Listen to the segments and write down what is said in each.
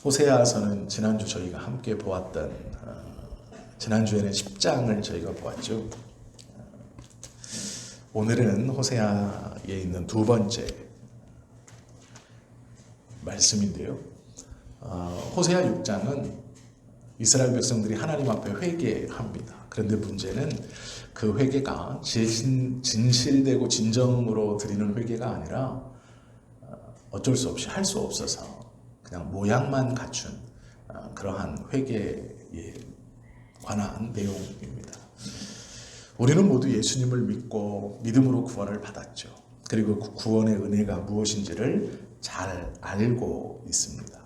호세아서는 지난주 저희가 함께 보았던 지난주에는 10장을 저희가 보았죠. 오늘은 호세아에 있는 두 번째 말씀인데요. 호세아 6장은 이스라엘 백성들이 하나님 앞에 회개합니다. 그런데 문제는 그 회개가 진실되고 진정으로 드리는 회개가 아니라 어쩔 수 없이 할 수 없어서 그냥 모양만 갖춘 그러한 회개에 관한 내용입니다. 우리는 모두 예수님을 믿고 믿음으로 구원을 받았죠. 그리고 그 구원의 은혜가 무엇인지를 잘 알고 있습니다.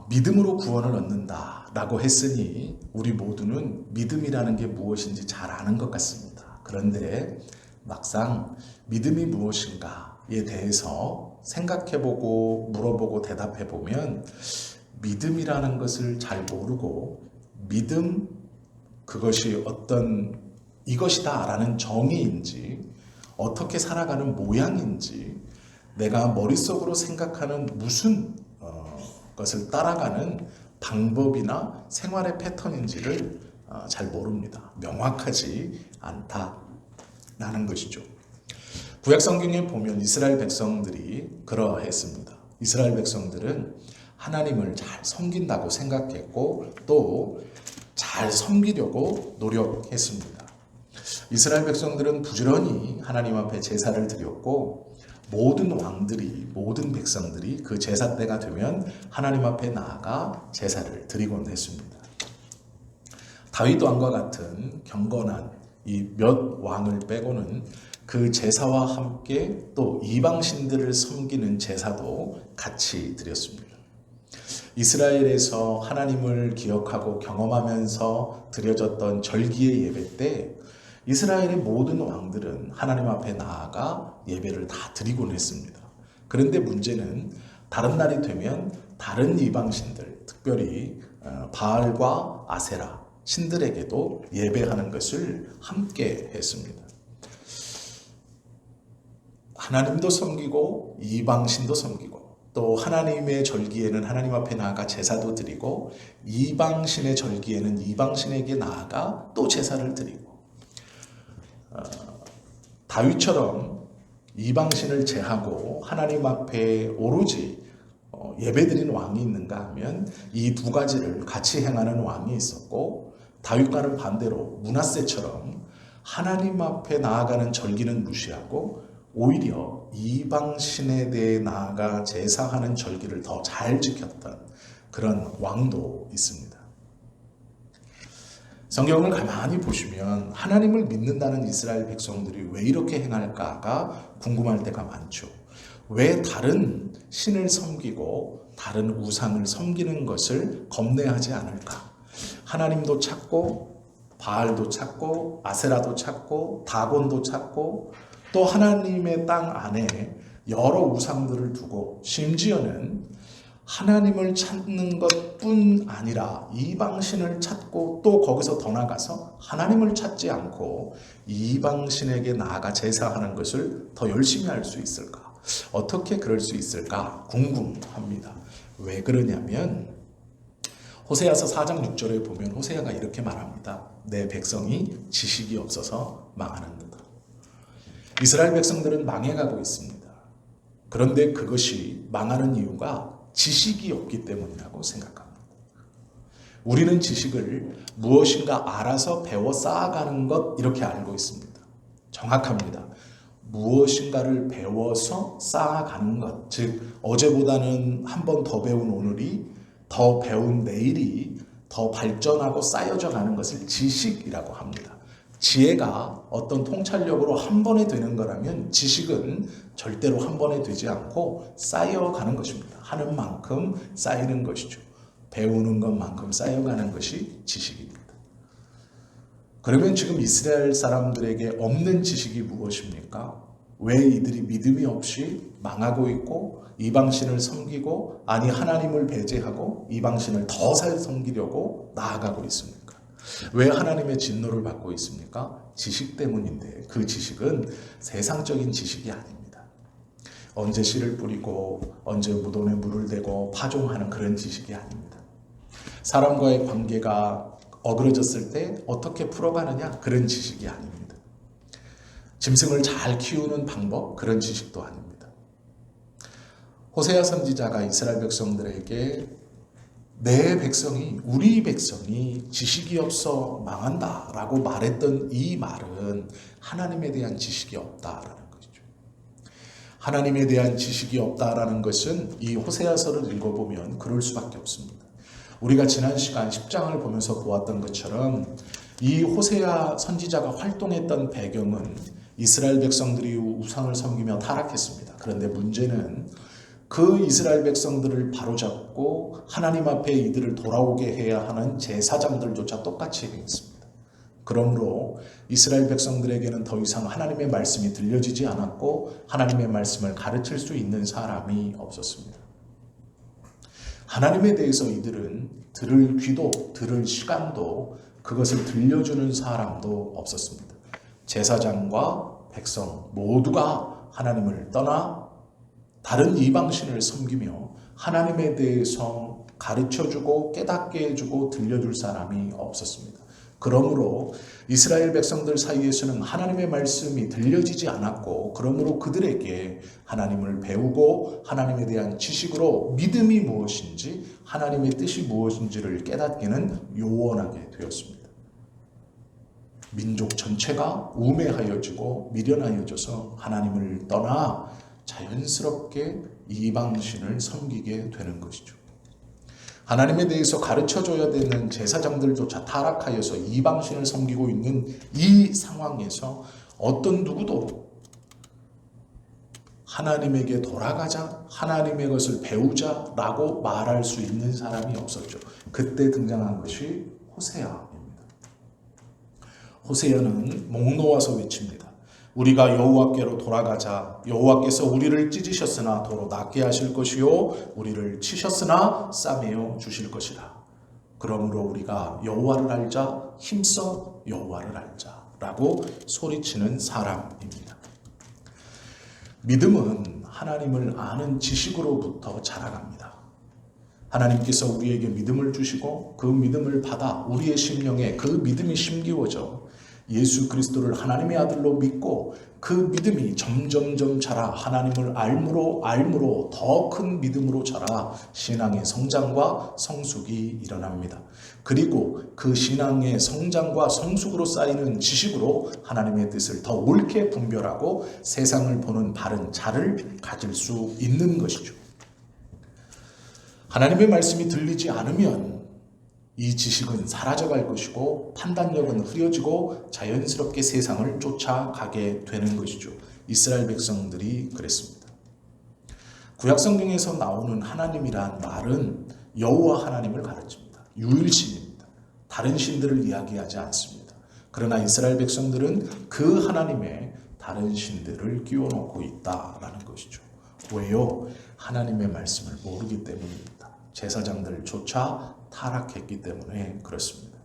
믿음으로 구원을 얻는다라고 했으니 우리 모두는 믿음이라는 게 무엇인지 잘 아는 것 같습니다. 그런데 막상 믿음이 무엇인가에 대해서 생각해보고 물어보고 대답해보면 믿음이라는 것을 잘 모르고 믿음 그것이 어떤 이것이다라는 정의인지 어떻게 살아가는 모양인지 내가 머릿속으로 생각하는 무슨 것을 따라가는 방법이나 생활의 패턴인지를 잘 모릅니다. 명확하지 않다라는 것이죠. 구약 성경에 보면 이스라엘 백성들이 그러했습니다. 이스라엘 백성들은 하나님을 잘 섬긴다고 생각했고 또 잘 섬기려고 노력했습니다. 이스라엘 백성들은 부지런히 하나님 앞에 제사를 드렸고 모든 왕들이 모든 백성들이 그 제사 때가 되면 하나님 앞에 나아가 제사를 드리곤 했습니다. 다윗 왕과 같은 경건한 이 몇 왕을 빼고는 그 제사와 함께 또 이방신들을 섬기는 제사도 같이 드렸습니다. 이스라엘에서 하나님을 기억하고 경험하면서 드려졌던 절기의 예배 때 이스라엘의 모든 왕들은 하나님 앞에 나아가 예배를 다 드리곤 했습니다. 그런데 문제는 다른 날이 되면 다른 이방신들, 특별히 바알과 아세라 신들에게도 예배하는 것을 함께 했습니다. 하나님도 섬기고 이방신도 섬기고 또 하나님의 절기에는 하나님 앞에 나아가 제사도 드리고 이방신의 절기에는 이방신에게 나아가 또 제사를 드리고 다윗처럼 이방신을 제하고 하나님 앞에 오로지 예배드린 왕이 있는가 하면 이 두 가지를 같이 행하는 왕이 있었고 다윗과는 반대로 므낫세처럼 하나님 앞에 나아가는 절기는 무시하고 오히려 이방신에 대해 나아가 제사하는 절기를 더 잘 지켰던 그런 왕도 있습니다. 성경을 가만히 보시면 하나님을 믿는다는 이스라엘 백성들이 왜 이렇게 행할까가 궁금할 때가 많죠. 왜 다른 신을 섬기고 다른 우상을 섬기는 것을 겁내하지 않을까? 하나님도 찾고 바알도 찾고 아세라도 찾고 다곤도 찾고 또 하나님의 땅 안에 여러 우상들을 두고 심지어는 하나님을 찾는 것뿐 아니라 이방신을 찾고 또 거기서 더 나가서 하나님을 찾지 않고 이방신에게 나아가 제사하는 것을 더 열심히 할 수 있을까? 어떻게 그럴 수 있을까? 궁금합니다. 왜 그러냐면 호세아서 4장 6절에 보면 호세아가 이렇게 말합니다. 내 백성이 지식이 없어서 망하는도다. 이스라엘 백성들은 망해가고 있습니다. 그런데 그것이 망하는 이유가 지식이 없기 때문이라고 생각합니다. 우리는 지식을 무엇인가 알아서 배워 쌓아가는 것 이렇게 알고 있습니다. 정확합니다. 무엇인가를 배워서 쌓아가는 것, 즉 어제보다는 한 번 더 배운 오늘이 더 배운 내일이 더 발전하고 쌓여져 가는 것을 지식이라고 합니다. 지혜가 어떤 통찰력으로 한 번에 되는 거라면 지식은 절대로 한 번에 되지 않고 쌓여가는 것입니다. 하는 만큼 쌓이는 것이죠. 배우는 것만큼 쌓여가는 것이 지식입니다. 그러면 지금 이스라엘 사람들에게 없는 지식이 무엇입니까? 왜 이들이 믿음이 없이 망하고 있고 이방신을 섬기고 아니 하나님을 배제하고 이방신을 더 잘 섬기려고 나아가고 있습니까? 왜 하나님의 진노를 받고 있습니까? 지식 때문인데 그 지식은 세상적인 지식이 아닙니다. 언제 씨를 뿌리고 언제 무덤에 물을 대고 파종하는 그런 지식이 아닙니다. 사람과의 관계가 어그러졌을 때 어떻게 풀어가느냐, 그런 지식이 아닙니다. 짐승을 잘 키우는 방법, 그런 지식도 아닙니다. 호세아 선지자가 이스라엘 백성들에게 내 백성이, 우리 백성이 지식이 없어 망한다라고 말했던 이 말은 하나님에 대한 지식이 없다라는 것이죠. 하나님에 대한 지식이 없다라는 것은 이 호세아서를 읽어보면 그럴 수밖에 없습니다. 우리가 지난 시간 10장을 보면서 보았던 것처럼 이 호세아 선지자가 활동했던 배경은 이스라엘 백성들이 우상을 섬기며 타락했습니다. 그런데 문제는 그 이스라엘 백성들을 바로잡고 하나님 앞에 이들을 돌아오게 해야 하는 제사장들조차 똑같이 행했습니다. 그러므로 이스라엘 백성들에게는 더 이상 하나님의 말씀이 들려지지 않았고 하나님의 말씀을 가르칠 수 있는 사람이 없었습니다. 하나님에 대해서 이들은 들을 귀도 들을 시간도 그것을 들려주는 사람도 없었습니다. 제사장과 백성 모두가 하나님을 떠나 다른 이방신을 섬기며 하나님에 대해서 가르쳐주고 깨닫게 해주고 들려줄 사람이 없었습니다. 그러므로 이스라엘 백성들 사이에서는 하나님의 말씀이 들려지지 않았고, 그러므로 그들에게 하나님을 배우고 하나님에 대한 지식으로 믿음이 무엇인지 하나님의 뜻이 무엇인지를 깨닫기는 요원하게 되었습니다. 민족 전체가 우매하여지고 미련하여져서 하나님을 떠나 자연스럽게 이방신을 섬기게 되는 것이죠. 하나님에 대해서 가르쳐줘야 되는 제사장들조차 타락하여서 이방신을 섬기고 있는 이 상황에서 어떤 누구도 하나님에게 돌아가자, 하나님의 것을 배우자라고 말할 수 있는 사람이 없었죠. 그때 등장한 것이 호세아입니다. 호세아는 목 놓아서 외칩니다. 우리가 여호와께로 돌아가자. 여호와께서 우리를 찢으셨으나 도로 낫게 하실 것이요 우리를 치셨으나 싸매어 주실 것이라. 그러므로 우리가 여호와를 알자. 힘써 여호와를 알자라고 소리치는 사람입니다. 믿음은 하나님을 아는 지식으로부터 자라갑니다. 하나님께서 우리에게 믿음을 주시고 그 믿음을 받아 우리의 심령에 그 믿음이 심기워져 예수 그리스도를 하나님의 아들로 믿고 그 믿음이 점점점 자라 하나님을 알므로 더 큰 믿음으로 자라 신앙의 성장과 성숙이 일어납니다. 그리고 그 신앙의 성장과 성숙으로 쌓이는 지식으로 하나님의 뜻을 더 옳게 분별하고 세상을 보는 바른 자를 가질 수 있는 것이죠. 하나님의 말씀이 들리지 않으면 이 지식은 사라져갈 것이고 판단력은 흐려지고 자연스럽게 세상을 쫓아가게 되는 것이죠. 이스라엘 백성들이 그랬습니다. 구약성경에서 나오는 하나님이란 말은 여호와 하나님을 가르칩니다. 유일신입니다. 다른 신들을 이야기하지 않습니다. 그러나 이스라엘 백성들은 그 하나님의 다른 신들을 끼워놓고 있다라는 것이죠. 왜요? 하나님의 말씀을 모르기 때문입니다. 제사장들조차 타락했기 때문에 그렇습니다.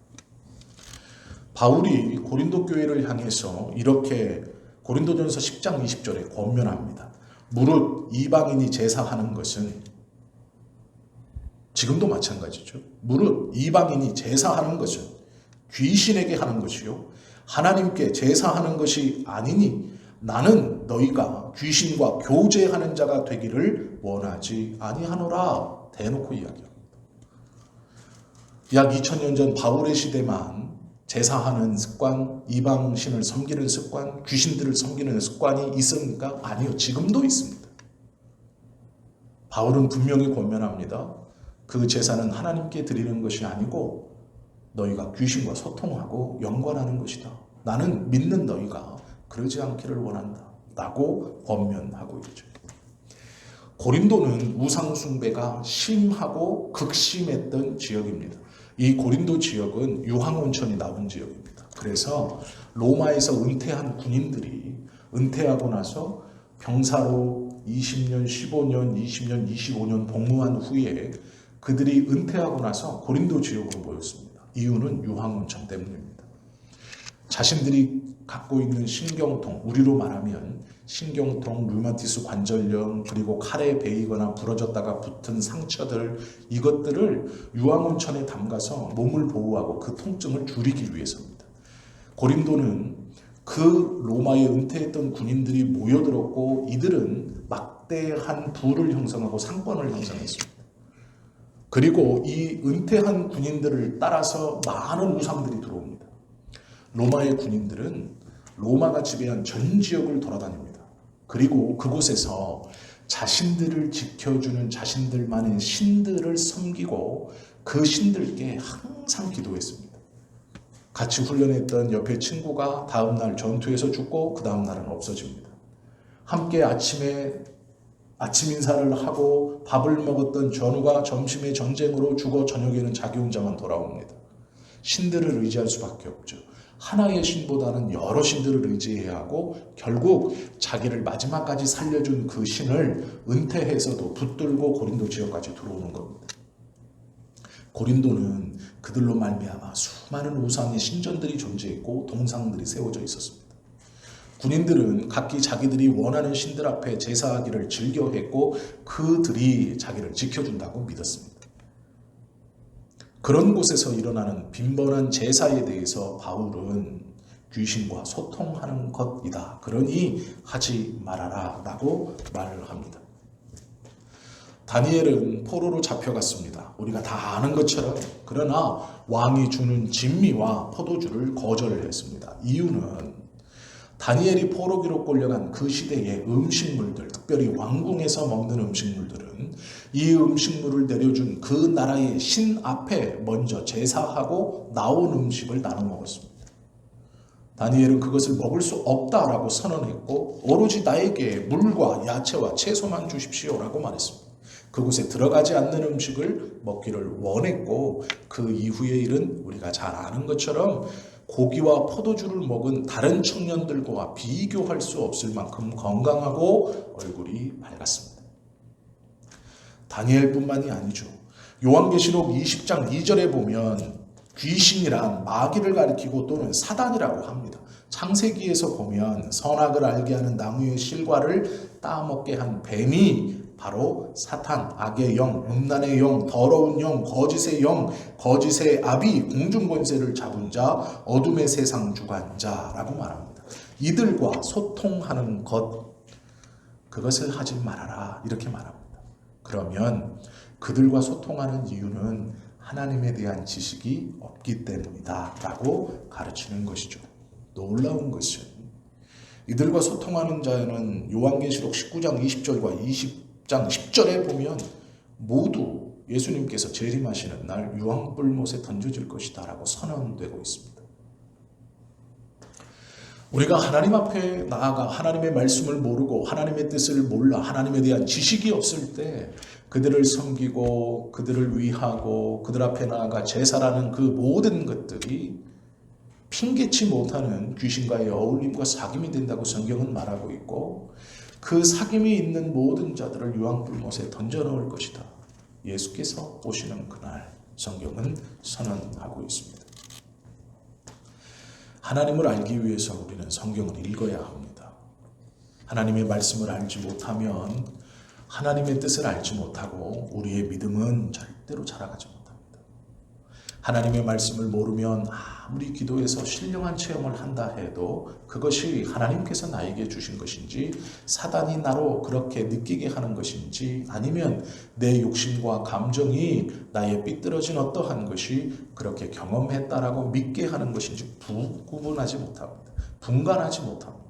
바울이 고린도 교회를 향해서 이렇게 고린도전서 10장 20절에 권면합니다. 무릇 이방인이 제사하는 것은 지금도 마찬가지죠. 무릇 이방인이 제사하는 것은 귀신에게 하는 것이요 하나님께 제사하는 것이 아니니 나는 너희가 귀신과 교제하는 자가 되기를 원하지 아니하노라. 대놓고 이야기합니다. 약 2000년 전 바울의 시대만 제사하는 습관, 이방신을 섬기는 습관, 귀신들을 섬기는 습관이 있습니까? 아니요. 지금도 있습니다. 바울은 분명히 권면합니다. 그 제사는 하나님께 드리는 것이 아니고 너희가 귀신과 소통하고 연관하는 것이다. 나는 믿는 너희가 그러지 않기를 원한다. 라고 권면하고 있죠. 고린도는 우상 숭배가 심하고 극심했던 지역입니다. 이 고린도 지역은 유황온천이 나온 지역입니다. 그래서 로마에서 은퇴한 군인들이 은퇴하고 나서 병사로 20년, 15년, 20년, 25년 복무한 후에 그들이 은퇴하고 나서 고린도 지역으로 모였습니다. 이유는 유황온천 때문입니다. 자신들이 갖고 있는 신경통, 우리로 말하면 신경통, 류마티스 관절염, 그리고 칼에 베이거나 부러졌다가 붙은 상처들, 이것들을 유황온천에 담가서 몸을 보호하고 그 통증을 줄이기 위해서입니다. 고린도는 그 로마에 은퇴했던 군인들이 모여들었고 이들은 막대한 부를 형성하고 상권을 형성했습니다. 그리고 이 은퇴한 군인들을 따라서 많은 우상들이 들어옵니다. 로마의 군인들은 로마가 지배한 전 지역을 돌아다닙니다. 그리고 그곳에서 자신들을 지켜주는 자신들만의 신들을 섬기고 그 신들께 항상 기도했습니다. 같이 훈련했던 옆에 친구가 다음날 전투에서 죽고 그 다음날은 없어집니다. 함께 아침에 아침 인사를 하고 밥을 먹었던 전우가 점심에 전쟁으로 죽어 저녁에는 자기 혼자만 돌아옵니다. 신들을 의지할 수밖에 없죠. 하나의 신보다는 여러 신들을 의지해야 하고 결국 자기를 마지막까지 살려준 그 신을 은퇴해서도 붙들고 고린도 지역까지 들어오는 겁니다. 고린도는 그들로 말미암아 수많은 우상의 신전들이 존재했고 동상들이 세워져 있었습니다. 군인들은 각기 자기들이 원하는 신들 앞에 제사하기를 즐겨했고 그들이 자기를 지켜준다고 믿었습니다. 그런 곳에서 일어나는 빈번한 제사에 대해서 바울은 귀신과 소통하는 것이다. 그러니 하지 말아라 라고 말을 합니다. 다니엘은 포로로 잡혀갔습니다. 우리가 다 아는 것처럼. 그러나 왕이 주는 진미와 포도주를 거절했습니다. 이유는 다니엘이 포로기로 끌려간 그 시대의 음식물들, 특별히 왕궁에서 먹는 음식물들은 이 음식물을 내려준 그 나라의 신 앞에 먼저 제사하고 나온 음식을 나눠 먹었습니다. 다니엘은 그것을 먹을 수 없다라고 선언했고 오로지 나에게 물과 야채와 채소만 주십시오라고 말했습니다. 그곳에 들어가지 않는 음식을 먹기를 원했고 그 이후의 일은 우리가 잘 아는 것처럼 고기와 포도주를 먹은 다른 청년들과 비교할 수 없을 만큼 건강하고 얼굴이 밝았습니다. 다니엘뿐만이 아니죠. 요한계시록 20장 2절에 보면 귀신이란 마귀를 가리키고 또는 사단이라고 합니다. 창세기에서 보면 선악을 알게 하는 나무의 실과를 따먹게 한 뱀이 바로 사탄, 악의 영, 음란의 영, 더러운 영, 거짓의 영, 거짓의 아비, 공중권세를 잡은 자, 어둠의 세상 주관자라고 말합니다. 이들과 소통하는 것, 그것을 하지 말아라 이렇게 말합니다. 그러면 그들과 소통하는 이유는 하나님에 대한 지식이 없기 때문이다 라고 가르치는 것이죠. 놀라운 것은 이들과 소통하는 자는 요한계시록 19장 20절과 20장 10절에 보면 모두 예수님께서 재림하시는 날 유황불못에 던져질 것이다 라고 선언되고 있습니다. 우리가 하나님 앞에 나아가 하나님의 말씀을 모르고 하나님의 뜻을 몰라 하나님에 대한 지식이 없을 때 그들을 섬기고 그들을 위하고 그들 앞에 나아가 제사라는 그 모든 것들이 핑계치 못하는 귀신과의 어울림과 사귐이 된다고 성경은 말하고 있고 그 사귐이 있는 모든 자들을 유황불못에 던져놓을 것이다. 예수께서 오시는 그날 성경은 선언하고 있습니다. 하나님을 알기 위해서 우리는 성경을 읽어야 합니다. 하나님의 말씀을 알지 못하면 하나님의 뜻을 알지 못하고 우리의 믿음은 절대로 자라가지 못합니다. 하나님의 말씀을 모르면 아무리 기도해서 신령한 체험을 한다 해도 그것이 하나님께서 나에게 주신 것인지 사단이 나로 그렇게 느끼게 하는 것인지 아니면 내 욕심과 감정이 나의 삐뚤어진 어떠한 것이 그렇게 경험했다라고 믿게 하는 것인지 구분하지 못합니다. 분간하지 못합니다.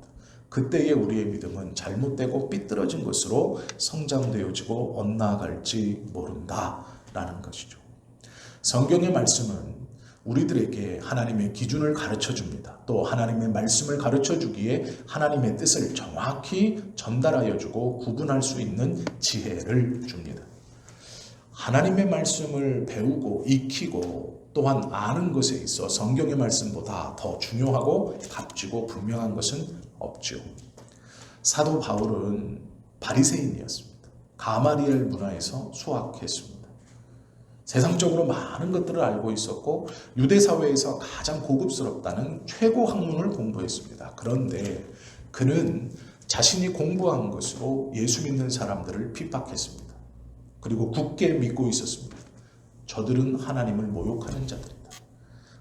그때의 우리의 믿음은 잘못되고 삐뚤어진 것으로 성장되어지고 엇나갈지 모른다라는 것이죠. 성경의 말씀은 우리들에게 하나님의 기준을 가르쳐 줍니다. 또 하나님의 말씀을 가르쳐 주기에 하나님의 뜻을 정확히 전달하여 주고 구분할 수 있는 지혜를 줍니다. 하나님의 말씀을 배우고 익히고 또한 아는 것에 있어 성경의 말씀보다 더 중요하고 값지고 분명한 것은 없죠. 사도 바울은 바리새인이었습니다. 가마리엘 문화에서 수학했습니다. 세상적으로 많은 것들을 알고 있었고 유대 사회에서 가장 고급스럽다는 최고 학문을 공부했습니다. 그런데 그는 자신이 공부한 것으로 예수 믿는 사람들을 핍박했습니다. 그리고 굳게 믿고 있었습니다. 저들은 하나님을 모욕하는 자들이다.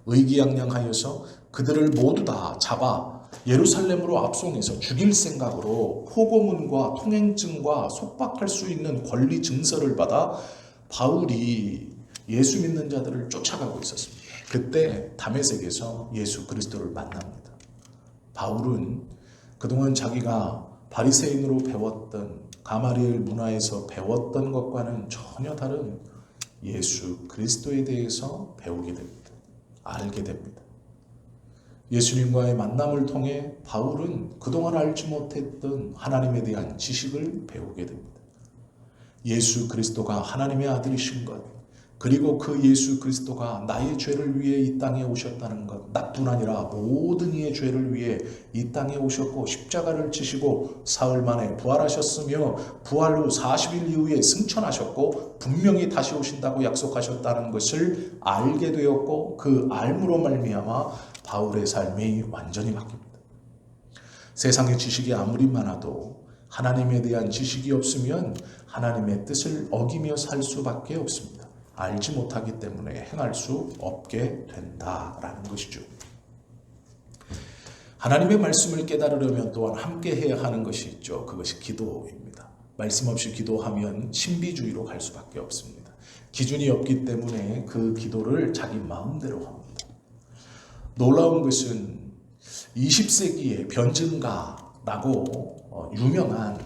의기양양하여서 그들을 모두 다 잡아 예루살렘으로 압송해서 죽일 생각으로 포고문과 통행증과 속박할 수 있는 권리 증서를 받아 바울이 예수 믿는 자들을 쫓아가고 있었습니다. 그때 다메섹에서 예수 그리스도를 만납니다. 바울은 그동안 자기가 바리새인으로 배웠던 가마리엘 문화에서 배웠던 것과는 전혀 다른 예수 그리스도에 대해서 배우게 됩니다. 알게 됩니다. 예수님과의 만남을 통해 바울은 그동안 알지 못했던 하나님에 대한 지식을 배우게 됩니다. 예수 그리스도가 하나님의 아들이신 것, 그리고 그 예수 그리스도가 나의 죄를 위해 이 땅에 오셨다는 것, 나뿐 아니라 모든 이의 죄를 위해 이 땅에 오셨고 십자가를 지시고 사흘 만에 부활하셨으며 부활 후 40일 이후에 승천하셨고 분명히 다시 오신다고 약속하셨다는 것을 알게 되었고 그 알므로 말미암아 바울의 삶이 완전히 바뀝니다. 세상의 지식이 아무리 많아도 하나님에 대한 지식이 없으면 하나님의 뜻을 어기며 살 수밖에 없습니다. 알지 못하기 때문에 행할 수 없게 된다라는 것이죠. 하나님의 말씀을 깨달으려면 또한 함께 해야 하는 것이 있죠. 그것이 기도입니다. 말씀 없이 기도하면 신비주의로 갈 수밖에 없습니다. 기준이 없기 때문에 그 기도를 자기 마음대로 합니다. 놀라운 것은 20세기의 변증가라고 유명한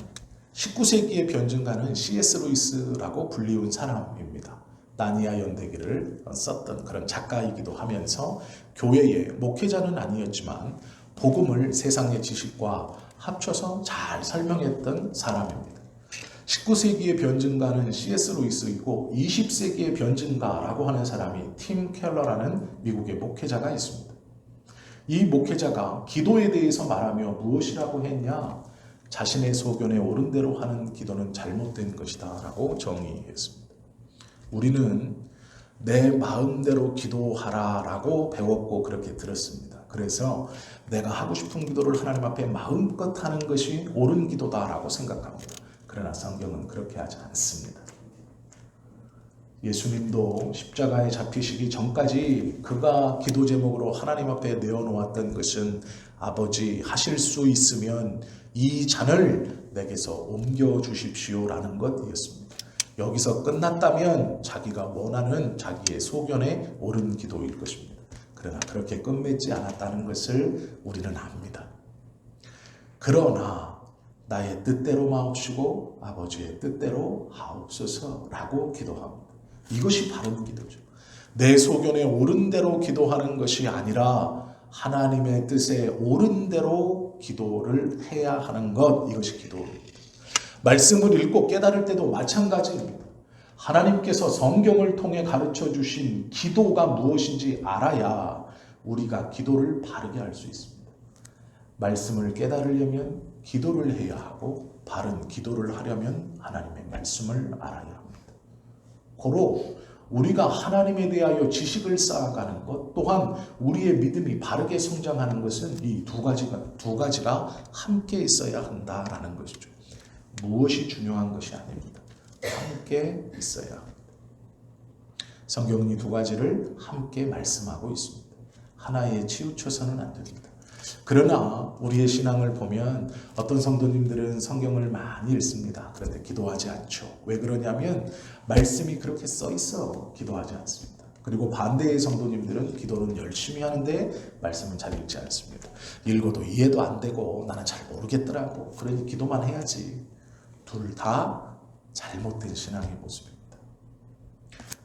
19세기의 변증가는 C.S. 루이스라고 불리운 사람입니다. 나니아 연대기를 썼던 그런 작가이기도 하면서 교회의 목회자는 아니었지만 복음을 세상의 지식과 합쳐서 잘 설명했던 사람입니다. 19세기의 변증가는 C.S. 루이스이고 20세기의 변증가라고 하는 사람이 팀 켈러라는 미국의 목회자가 있습니다. 이 목회자가 기도에 대해서 말하며 무엇이라고 했냐? 자신의 소견에 옳은 대로 하는 기도는 잘못된 것이다 라고 정의했습니다. 우리는 내 마음대로 기도하라 라고 배웠고 그렇게 들었습니다. 그래서 내가 하고 싶은 기도를 하나님 앞에 마음껏 하는 것이 옳은 기도다 라고 생각합니다. 그러나 성경은 그렇게 하지 않습니다. 예수님도 십자가에 잡히시기 전까지 그가 기도 제목으로 하나님 앞에 내어놓았던 것은 아버지 하실 수 있으면 이 잔을 내게서 옮겨주십시오 라는 것이었습니다. 여기서 끝났다면 자기가 원하는 자기의 소견에 옳은 기도일 것입니다. 그러나 그렇게 끝맺지 않았다는 것을 우리는 압니다. 그러나 나의 뜻대로 마옵시고 아버지의 뜻대로 하옵소서라고 기도합니다. 이것이 바른 기도죠. 내 소견에 옳은 대로 기도하는 것이 아니라 하나님의 뜻에 옳은 대로 기도를 해야 하는 것, 이것이 기도입니다. 말씀을 읽고 깨달을 때도 마찬가지입니다. 하나님께서 성경을 통해 가르쳐 주신 기도가 무엇인지 알아야 우리가 기도를 바르게 할 수 있습니다. 말씀을 깨달으려면 기도를 해야 하고 바른 기도를 하려면 하나님의 말씀을 알아야 합니다. 고로 우리가 하나님에 대하여 지식을 쌓아가는 것 또한 우리의 믿음이 바르게 성장하는 것은 이 두 가지가 함께 있어야 한다라는 것이죠. 무엇이 중요한 것이 아닙니다. 함께 있어야 합니다. 성경은 이 두 가지를 함께 말씀하고 있습니다. 하나에 치우쳐서는 안 됩니다. 그러나 우리의 신앙을 보면 어떤 성도님들은 성경을 많이 읽습니다. 그런데 기도하지 않죠. 왜 그러냐면 말씀이 그렇게 써 있어 기도하지 않습니다. 그리고 반대의 성도님들은 기도는 열심히 하는데 말씀은 잘 읽지 않습니다. 읽어도 이해도 안 되고 나는 잘 모르겠더라고. 그러니 기도만 해야지. 둘 다 잘못된 신앙의 모습입니다.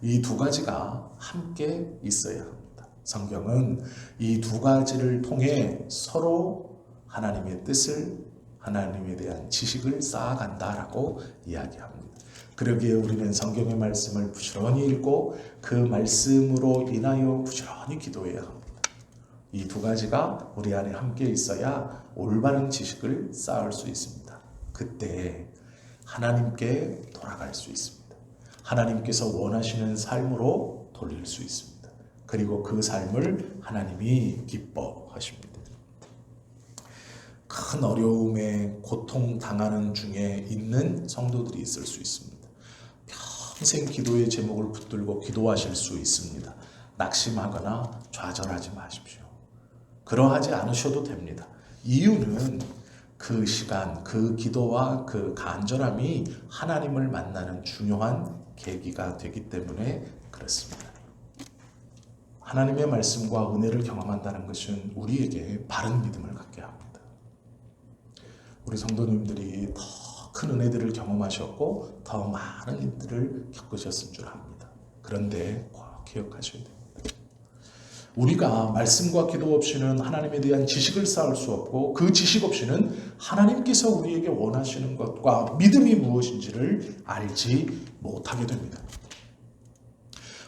이 두 가지가 함께 있어야 합니다. 성경은 이 두 가지를 통해 서로 하나님의 뜻을, 하나님에 대한 지식을 쌓아간다라고 이야기합니다. 그러기에 우리는 성경의 말씀을 부지런히 읽고 그 말씀으로 인하여 부지런히 기도해야 합니다. 이 두 가지가 우리 안에 함께 있어야 올바른 지식을 쌓을 수 있습니다. 그때 하나님께 돌아갈 수 있습니다. 하나님께서 원하시는 삶으로 돌릴 수 있습니다. 그리고 그 삶을 하나님이 기뻐하십니다. 큰 어려움에 고통당하는 중에 있는 성도들이 있을 수 있습니다. 평생 기도의 제목을 붙들고 기도하실 수 있습니다. 낙심하거나 좌절하지 마십시오. 그러하지 않으셔도 됩니다. 이유는 그 시간, 그 기도와 그 간절함이 하나님을 만나는 중요한 계기가 되기 때문에 그렇습니다. 하나님의 말씀과 은혜를 경험한다는 것은 우리에게 바른 믿음을 갖게 합니다. 우리 성도님들이 더 큰 은혜들을 경험하셨고 더 많은 일들을 겪으셨을 줄 압니다. 그런데 꼭 기억하셔야 됩니다. 우리가 말씀과 기도 없이는 하나님에 대한 지식을 쌓을 수 없고 그 지식 없이는 하나님께서 우리에게 원하시는 것과 믿음이 무엇인지를 알지 못하게 됩니다.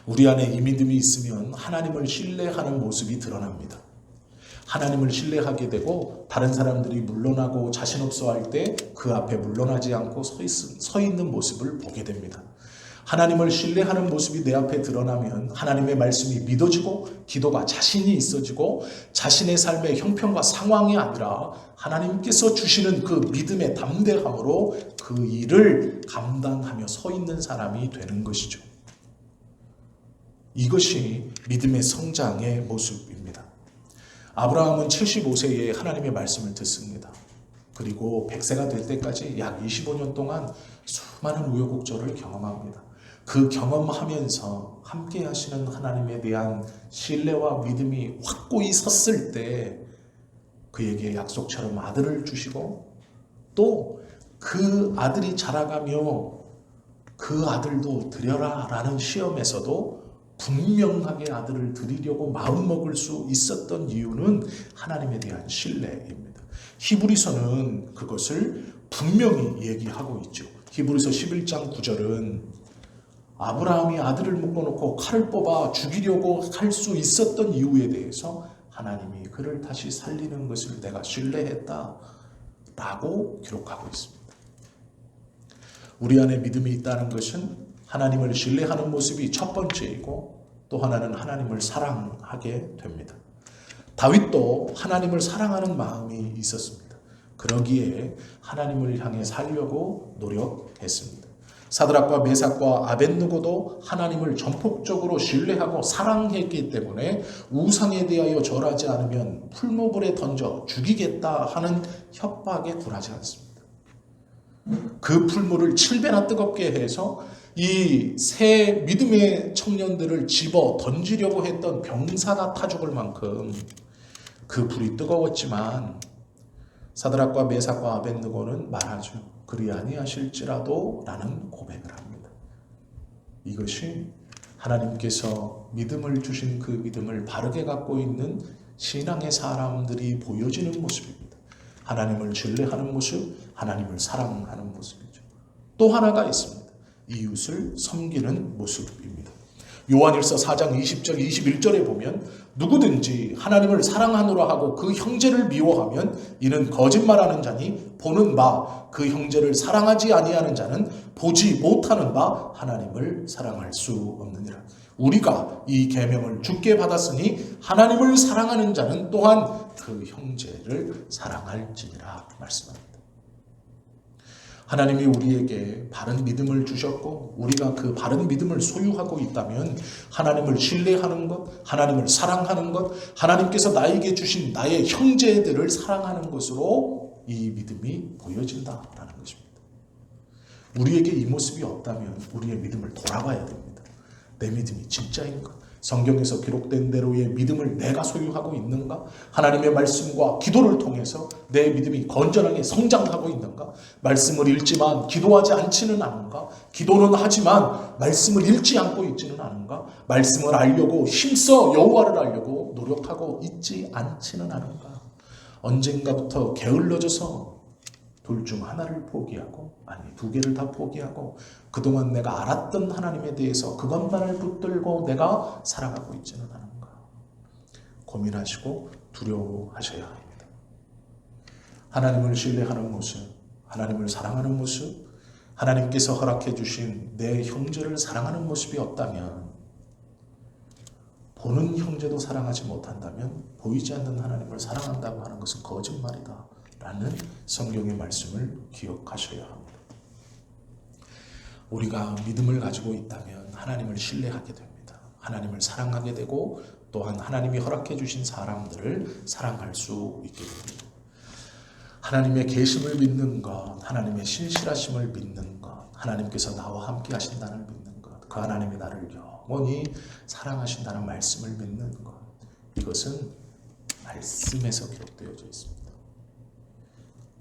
우리 안에 이 믿음이 있으면 하나님을 신뢰하는 모습이 드러납니다. 하나님을 신뢰하게 되고 다른 사람들이 물러나고 자신 없어 할 때 그 앞에 물러나지 않고 서 있는 모습을 보게 됩니다. 하나님을 신뢰하는 모습이 내 앞에 드러나면 하나님의 말씀이 믿어지고 기도가 자신이 있어지고 자신의 삶의 형편과 상황이 아니라 하나님께서 주시는 그 믿음의 담대함으로 그 일을 감당하며 서 있는 사람이 되는 것이죠. 이것이 믿음의 성장의 모습입니다. 아브라함은 75세에 하나님의 말씀을 듣습니다. 그리고 100세가 될 때까지 약 25년 동안 수많은 우여곡절을 경험합니다. 그 경험하면서 함께 하시는 하나님에 대한 신뢰와 믿음이 확고히 섰을 때 그에게 약속처럼 아들을 주시고 또 그 아들이 자라가며 그 아들도 드려라 라는 시험에서도 분명하게 아들을 드리려고 마음먹을 수 있었던 이유는 하나님에 대한 신뢰입니다. 히브리서는 그것을 분명히 얘기하고 있죠. 히브리서 11장 9절은 아브라함이 아들을 묶어놓고 칼을 뽑아 죽이려고 할 수 있었던 이유에 대해서 하나님이 그를 다시 살리는 것을 내가 신뢰했다 라고 기록하고 있습니다. 우리 안에 믿음이 있다는 것은 하나님을 신뢰하는 모습이 첫 번째이고 또 하나는 하나님을 사랑하게 됩니다. 다윗도 하나님을 사랑하는 마음이 있었습니다. 그러기에 하나님을 향해 살려고 노력했습니다. 사드락과 메삭과 아벳느고도 하나님을 전폭적으로 신뢰하고 사랑했기 때문에 우상에 대하여 절하지 않으면 풀무불에 던져 죽이겠다 하는 협박에 굴하지 않습니다. 그 풀무를 7배나 뜨겁게 해서 이 새 믿음의 청년들을 집어 던지려고 했던 병사가 타 죽을 만큼 그 불이 뜨거웠지만 사드락과 메삭과 아벳느고는 말하죠. 그리 아니하실지라도 라는 고백을 합니다. 이것이 하나님께서 믿음을 주신 그 믿음을 바르게 갖고 있는 신앙의 사람들이 보여지는 모습입니다. 하나님을 신뢰하는 모습, 하나님을 사랑하는 모습이죠. 또 하나가 있습니다. 이웃을 섬기는 모습입니다. 요한일서 4장 20절 21절에 보면 누구든지 하나님을 사랑하노라 하고 그 형제를 미워하면 이는 거짓말하는 자니 보는 바 그 형제를 사랑하지 아니하는 자는 보지 못하는 바 하나님을 사랑할 수 없느니라. 우리가 이 계명을 주께 받았으니 하나님을 사랑하는 자는 또한 그 형제를 사랑할지니라 말씀합니다. 하나님이 우리에게 바른 믿음을 주셨고 우리가 그 바른 믿음을 소유하고 있다면 하나님을 신뢰하는 것, 하나님을 사랑하는 것, 하나님께서 나에게 주신 나의 형제들을 사랑하는 것으로 이 믿음이 보여진다라는 것입니다. 우리에게 이 모습이 없다면 우리의 믿음을 돌아봐야 됩니다. 내 믿음이 진짜인가? 성경에서 기록된 대로의 믿음을 내가 소유하고 있는가? 하나님의 말씀과 기도를 통해서 내 믿음이 건전하게 성장하고 있는가? 말씀을 읽지만 기도하지 않지는 않은가? 기도는 하지만 말씀을 읽지 않고 있지는 않은가? 말씀을 알려고 힘써 여호와를 알려고 노력하고 있지 않지는 않은가? 언젠가부터 게을러져서 둘 중 하나를 포기하고 아니 두 개를 다 포기하고 그동안 내가 알았던 하나님에 대해서 그것만을 붙들고 내가 살아가고 있지는 않은가 고민하시고 두려워하셔야 합니다. 하나님을 신뢰하는 모습, 하나님을 사랑하는 모습, 하나님께서 허락해 주신 내 형제를 사랑하는 모습이 없다면, 보는 형제도 사랑하지 못한다면 보이지 않는 하나님을 사랑한다고 하는 것은 거짓말이다 라는 성경의 말씀을 기억하셔야 합니다. 우리가 믿음을 가지고 있다면 하나님을 신뢰하게 됩니다. 하나님을 사랑하게 되고 또한 하나님이 허락해 주신 사람들을 사랑할 수 있게 됩니다. 하나님의 계심을 믿는 것, 하나님의 신실하심을 믿는 것, 하나님께서 나와 함께 하신다는 믿는 것, 그 하나님이 나를 영원히 사랑하신다는 말씀을 믿는 것, 이것은 말씀에서 기록되어져 있습니다.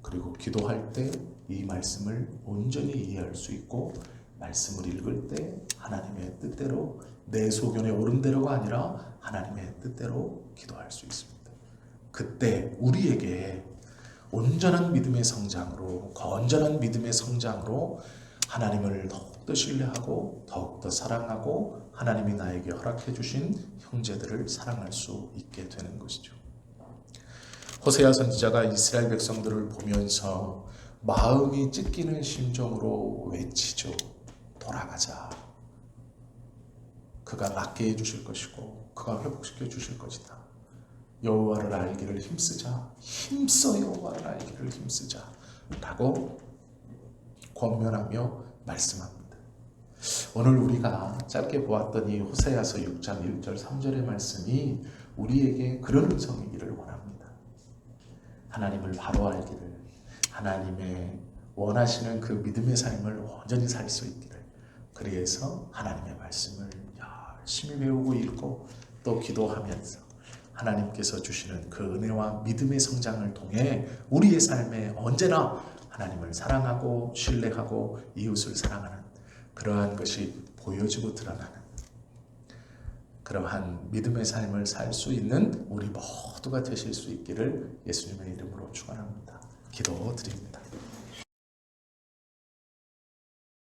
그리고 기도할 때 이 말씀을 온전히 이해할 수 있고, 말씀을 읽을 때 하나님의 뜻대로, 내 소견에 옳은 대로가 아니라 하나님의 뜻대로 기도할 수 있습니다. 그때 우리에게 온전한 믿음의 성장으로, 건전한 믿음의 성장으로 하나님을 더욱더 신뢰하고 더욱더 사랑하고 하나님이 나에게 허락해 주신 형제들을 사랑할 수 있게 되는 것이죠. 호세아 선지자가 이스라엘 백성들을 보면서 마음이 찢기는 심정으로 외치죠. 돌아가자. 그가 낫게 해주실 것이고 그가 회복시켜 주실 것이다. 여호와를 알기를 힘쓰자. 힘써 여호와를 알기를 힘쓰자 라고 권면하며 말씀합니다. 오늘 우리가 짧게 보았던 이 호세아서 6장 1절 3절의 말씀이 우리에게 그런 음성이기를 원합니다. 하나님을 바로 알기를, 하나님의 원하시는 그 믿음의 삶을 온전히 살 수 있기를, 그래서 하나님의 말씀을 열심히 배우고 읽고 또 기도하면서 하나님께서 주시는 그 은혜와 믿음의 성장을 통해 우리의 삶에 언제나 하나님을 사랑하고 신뢰하고 이웃을 사랑하는 그러한 것이 보여지고 드러나는 그러한 믿음의 삶을 살 수 있는 우리 모두가 되실 수 있기를 예수님의 이름으로 축원합니다. 기도드립니다.